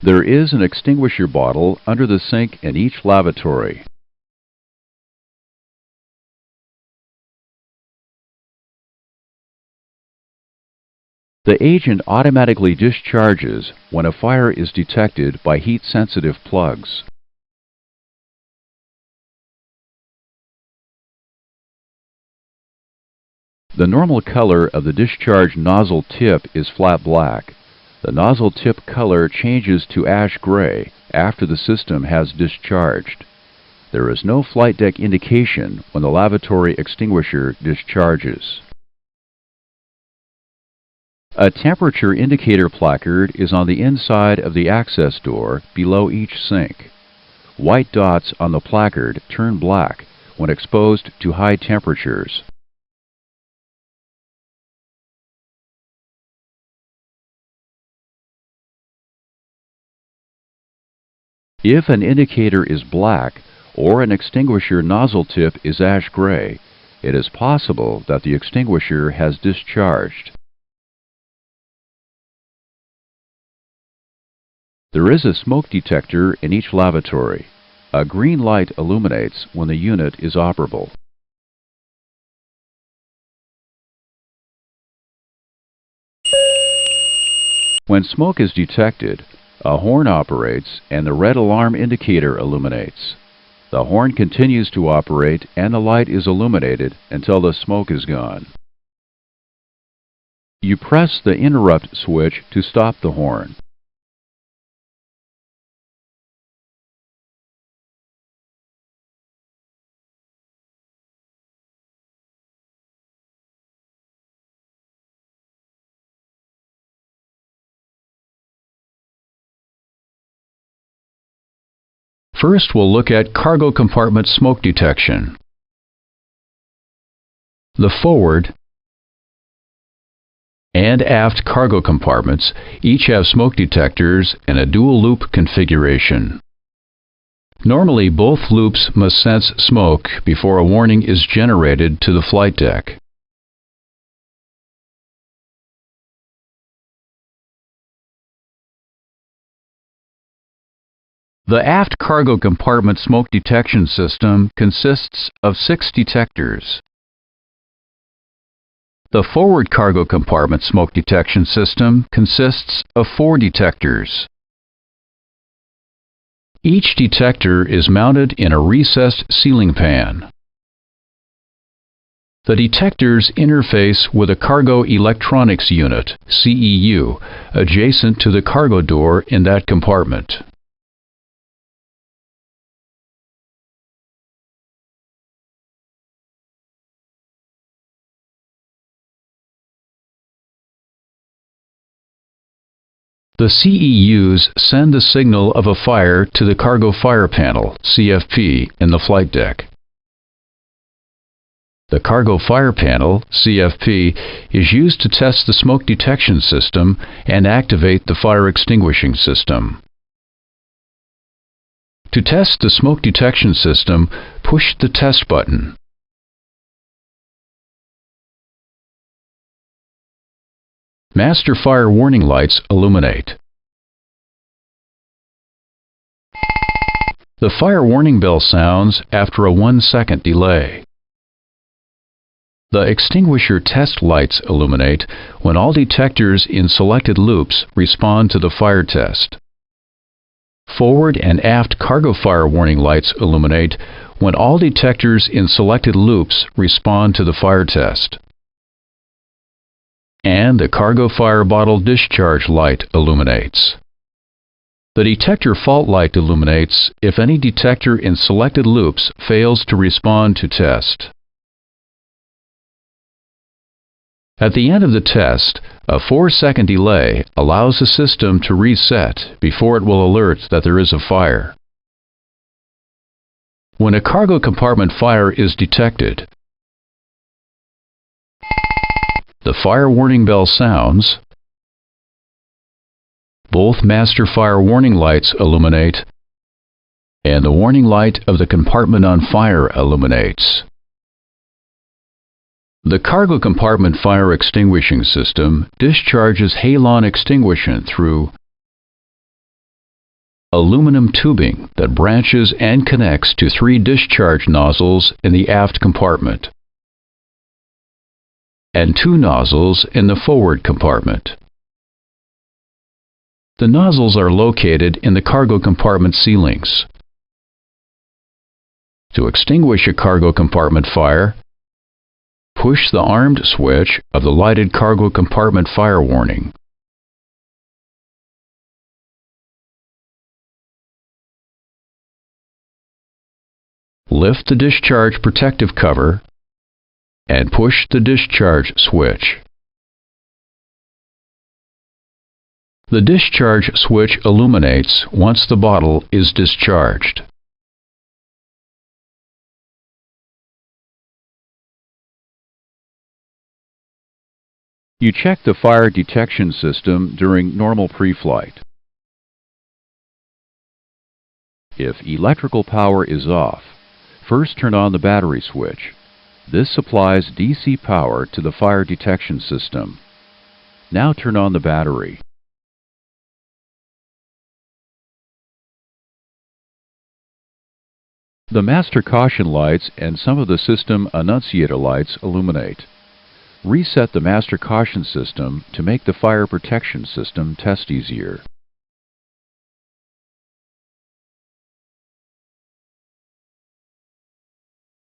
There is an extinguisher bottle under the sink in each lavatory. The agent automatically discharges when a fire is detected by heat-sensitive plugs. The normal color of the discharge nozzle tip is flat black. The nozzle tip color changes to ash gray after the system has discharged. There is no flight deck indication when the lavatory extinguisher discharges. A temperature indicator placard is on the inside of the access door below each sink. White dots on the placard turn black when exposed to high temperatures. If an indicator is black or an extinguisher nozzle tip is ash gray, it is possible that the extinguisher has discharged. There is a smoke detector in each lavatory. A green light illuminates when the unit is operable. When smoke is detected, a horn operates and the red alarm indicator illuminates. The horn continues to operate and the light is illuminated until the smoke is gone. You press the interrupt switch to stop the horn. First, we'll look at cargo compartment smoke detection. The forward and aft cargo compartments each have smoke detectors in a dual loop configuration. Normally, both loops must sense smoke before a warning is generated to the flight deck. The aft cargo compartment smoke detection system consists of 6 detectors. The forward cargo compartment smoke detection system consists of 4 detectors. Each detector is mounted in a recessed ceiling pan. The detectors interface with a Cargo Electronics Unit, CEU, adjacent to the cargo door in that compartment. The CEUs send the signal of a fire to the Cargo Fire Panel, CFP, in the flight deck. The Cargo Fire Panel, CFP, is used to test the smoke detection system and activate the fire extinguishing system. To test the smoke detection system, push the test button. Master fire warning lights illuminate. The fire warning bell sounds after a 1-second delay. The extinguisher test lights illuminate when all detectors in selected loops respond to the fire test. Forward and aft cargo fire warning lights illuminate when all detectors in selected loops respond to the fire test. And the cargo fire bottle discharge light illuminates. The detector fault light illuminates if any detector in selected loops fails to respond to test. At the end of the test, a 4-second delay allows the system to reset before it will alert that there is a fire. When a cargo compartment fire is detected, the fire warning bell sounds, both master fire warning lights illuminate, and the warning light of the compartment on fire illuminates. The cargo compartment fire extinguishing system discharges halon extinguishant through aluminum tubing that branches and connects to 3 discharge nozzles in the aft compartment and 2 nozzles in the forward compartment. The nozzles are located in the cargo compartment ceilings. To extinguish a cargo compartment fire, push the armed switch of the lighted cargo compartment fire warning. Lift the discharge protective cover and push the discharge switch. The discharge switch illuminates once the bottle is discharged. You check the fire detection system during normal pre-flight. If electrical power is off, first turn on the battery switch. This supplies DC power to the fire detection system. Now turn on the battery. The master caution lights and some of the system annunciator lights illuminate. Reset the master caution system to make the fire protection system test easier.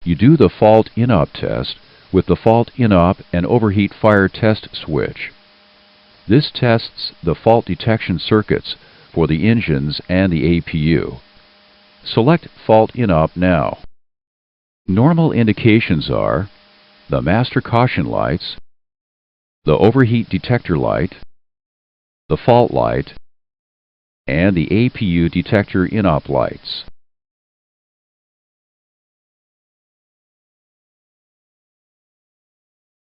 You do the fault in-op test with the fault in-op and overheat fire test switch. This tests the fault detection circuits for the engines and the APU. Select Fault In-Op now. Normal indications are the master caution lights, the overheat detector light, the fault light, and the APU detector in-op lights.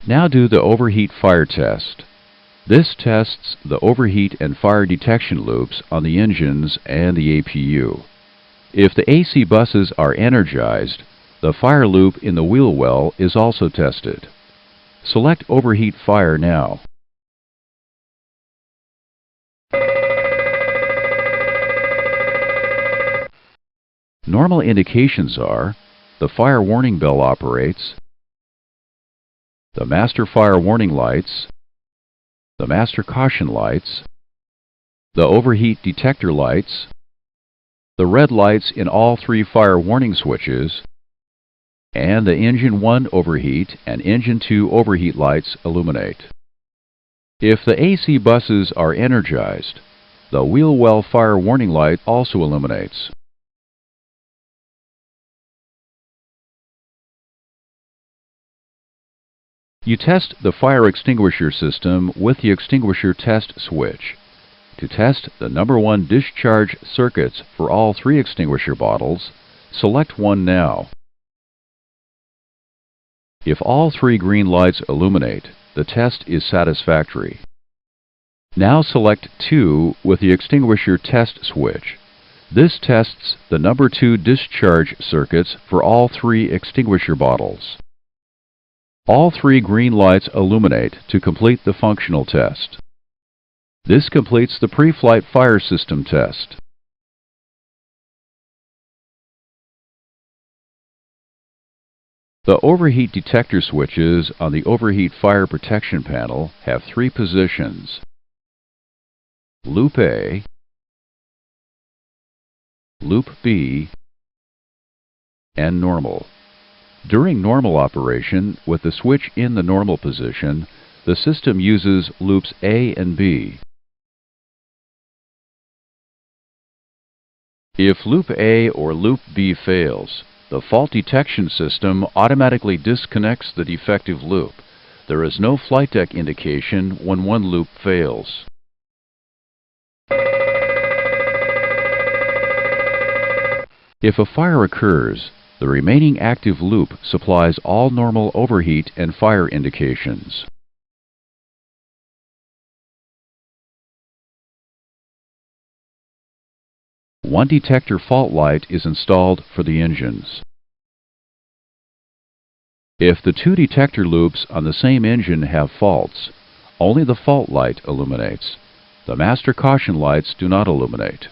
Now do the overheat fire test. This tests the overheat and fire detection loops on the engines and the APU. If the AC buses are energized, the fire loop in the wheel well is also tested. Select Overheat Fire now. Normal indications are the fire warning bell operates, the master fire warning lights, the master caution lights, the overheat detector lights, the red lights in all 3 fire warning switches, and the Engine 1 overheat and Engine 2 overheat lights illuminate. If the AC buses are energized, the wheel well fire warning light also illuminates. You test the fire extinguisher system with the extinguisher test switch. To test the number 1 discharge circuits for all 3 extinguisher bottles, select one now. If all 3 green lights illuminate, the test is satisfactory. Now select 2 with the extinguisher test switch. This tests the number 2 discharge circuits for all 3 extinguisher bottles. All 3 green lights illuminate to complete the functional test. This completes the pre-flight fire system test. The overheat detector switches on the overheat fire protection panel have 3 positions: Loop A, Loop B, and Normal. During normal operation, with the switch in the normal position, the system uses loops A and B. If Loop A or Loop B fails, the fault detection system automatically disconnects the defective loop. There is no flight deck indication when one loop fails. If a fire occurs, the remaining active loop supplies all normal overheat and fire indications. One detector fault light is installed for the engines. If the 2 detector loops on the same engine have faults, only the fault light illuminates. The master caution lights do not illuminate.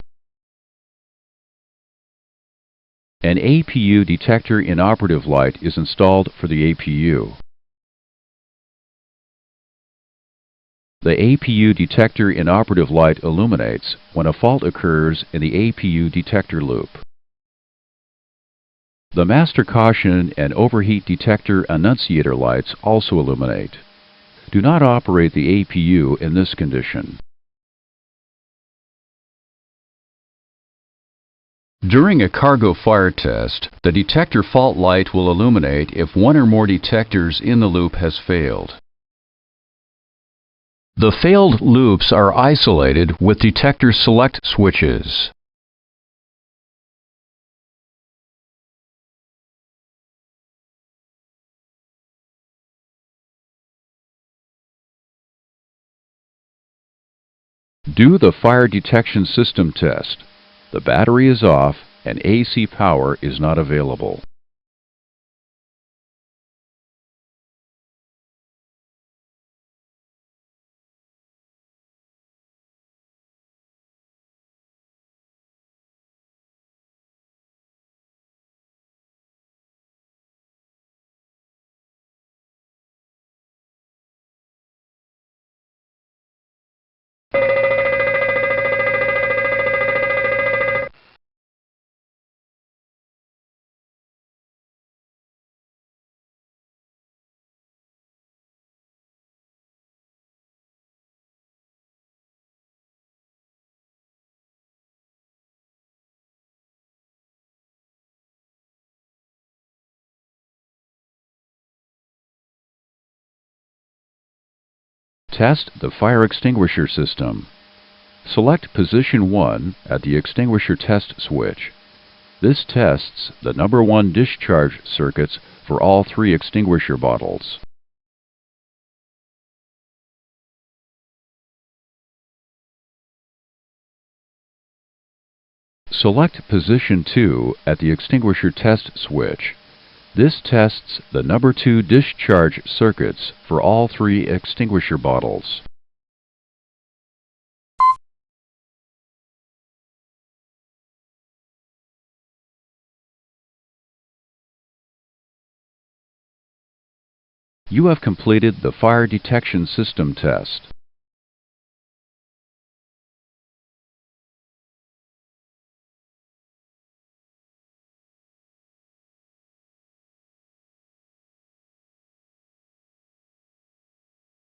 An APU detector inoperative light is installed for the APU. The APU detector inoperative light illuminates when a fault occurs in the APU detector loop. The master caution and overheat detector annunciator lights also illuminate. Do not operate the APU in this condition. During a cargo fire test, the detector fault light will illuminate if one or more detectors in the loop has failed. The failed loops are isolated with detector select switches. Do the fire detection system test. The battery is off and AC power is not available. Test the fire extinguisher system. Select position 1 at the extinguisher test switch. This tests the number 1 discharge circuits for all 3 extinguisher bottles. Select position 2 at the extinguisher test switch. This tests the number 2 discharge circuits for all 3 extinguisher bottles. You have completed the fire detection system test.